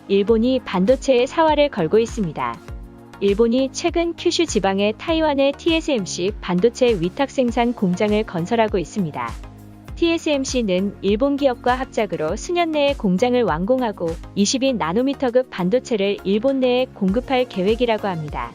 일본이 반도체의 사활을 걸고 있습니다. 일본이 최근 큐슈 지방의 타이완의 TSMC 반도체 위탁 생산 공장을 건설하고 있습니다. TSMC는 일본 기업과 합작으로 수년 내에 공장을 완공하고 22나노미터급 반도체를 일본 내에 공급할 계획이라고 합니다.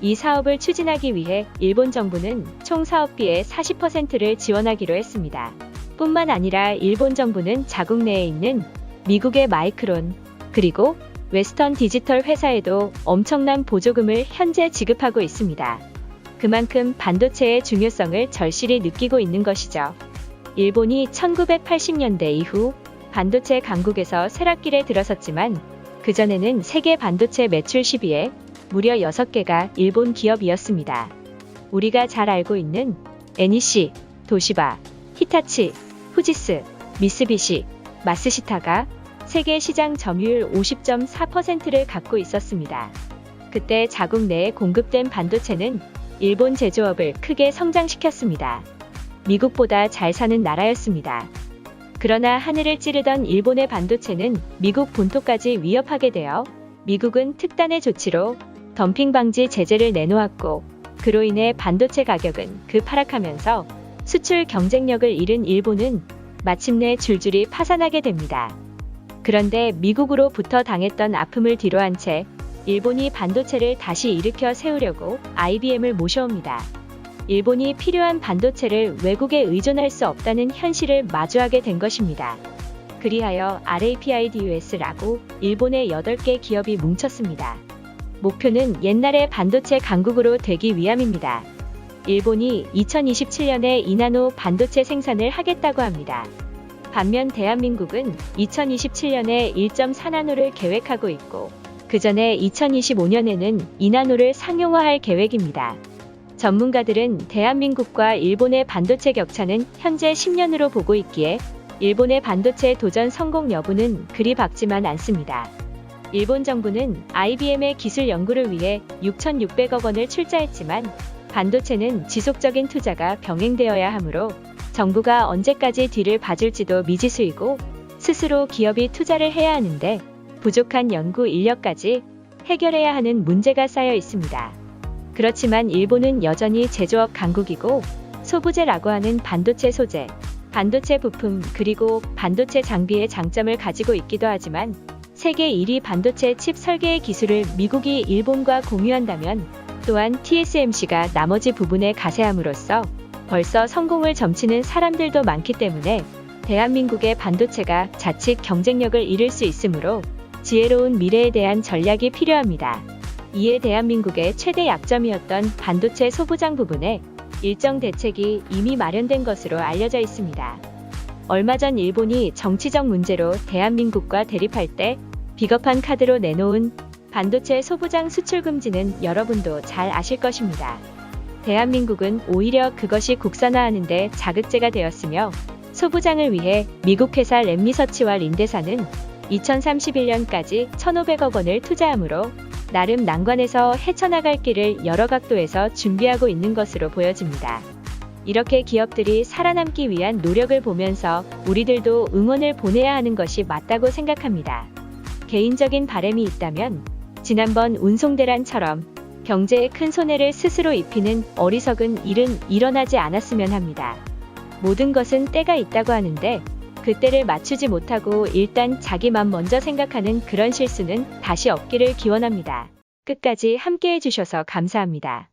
이 사업을 추진하기 위해 일본 정부는 총 사업비의 40%를 지원하기로 했습니다. 뿐만 아니라 일본 정부는 자국 내에 있는 미국의 마이크론, 그리고 웨스턴 디지털 회사에도 엄청난 보조금을 현재 지급하고 있습니다. 그만큼 반도체의 중요성을 절실히 느끼고 있는 것이죠. 일본이 1980년대 이후 반도체 강국에서 쇠락길에 들어섰지만 그전에는 세계 반도체 매출 10위에 무려 6개가 일본 기업이었습니다. 우리가 잘 알고 있는 NEC, 도시바, 히타치, 후지스, 미쓰비시, 마쓰시타가 세계 시장 점유율 50.4%를 갖고 있었습니다. 그때 자국 내에 공급된 반도체는 일본 제조업을 크게 성장시켰습니다. 미국보다 잘 사는 나라였습니다. 그러나 하늘을 찌르던 일본의 반도체는 미국 본토까지 위협하게 되어 미국은 특단의 조치로 덤핑 방지 제재를 내놓았고 그로 인해 반도체 가격은 급하락하면서 수출 경쟁력을 잃은 일본은 마침내 줄줄이 파산하게 됩니다. 그런데 미국으로부터 당했던 아픔을 뒤로한 채 일본이 반도체를 다시 일으켜 세우려고 IBM을 모셔옵니다. 일본이 필요한 반도체를 외국에 의존할 수 없다는 현실을 마주하게 된 것입니다. 그리하여 RAPIDUS라고 일본의 8개 기업이 뭉쳤습니다. 목표는 옛날의 반도체 강국으로 되기 위함입니다. 일본이 2027년에 2나노 반도체 생산을 하겠다고 합니다. 반면 대한민국은 2027년에 1.4나노를 계획하고 있고 그 전에 2025년에는 2나노를 상용화할 계획입니다. 전문가들은 대한민국과 일본의 반도체 격차는 현재 10년으로 보고 있기에 일본의 반도체 도전 성공 여부는 그리 밝지만 않습니다. 일본 정부는 IBM의 기술 연구를 위해 6,600억 원을 출자했지만 반도체는 지속적인 투자가 병행되어야 하므로 정부가 언제까지 뒤를 봐줄지도 미지수이고 스스로 기업이 투자를 해야 하는데 부족한 연구 인력까지 해결해야 하는 문제가 쌓여 있습니다. 그렇지만 일본은 여전히 제조업 강국이고 소부재라고 하는 반도체 소재, 반도체 부품 그리고 반도체 장비의 장점을 가지고 있기도 하지만 세계 1위 반도체 칩 설계의 기술을 미국이 일본과 공유한다면 또한 TSMC가 나머지 부분에 가세함으로써 벌써 성공을 점치는 사람들도 많기 때문에 대한민국의 반도체가 자칫 경쟁력을 잃을 수 있으므로 지혜로운 미래에 대한 전략이 필요합니다. 이에 대한민국의 최대 약점이었던 반도체 소부장 부분에 일정 대책이 이미 마련된 것으로 알려져 있습니다. 얼마 전 일본이 정치적 문제로 대한민국과 대립할 때 비겁한 카드로 내놓은 반도체 소부장 수출 금지는 여러분도 잘 아실 것입니다. 대한민국은 오히려 그것이 국산화하는 데 자극제가 되었으며 소부장을 위해 미국 회사 랩리서치와 린데사는 2031년까지 1,500억 원을 투자하므로 나름 난관에서 헤쳐나갈 길을 여러 각도에서 준비하고 있는 것으로 보여집니다. 이렇게 기업들이 살아남기 위한 노력을 보면서 우리들도 응원을 보내야 하는 것이 맞다고 생각합니다. 개인적인 바람이 있다면 지난번 운송대란처럼 경제에 큰 손해를 스스로 입히는 어리석은 일은 일어나지 않았으면 합니다. 모든 것은 때가 있다고 하는데 그 때를 맞추지 못하고 일단 자기만 먼저 생각하는 그런 실수는 다시 없기를 기원합니다. 끝까지 함께 해주셔서 감사합니다.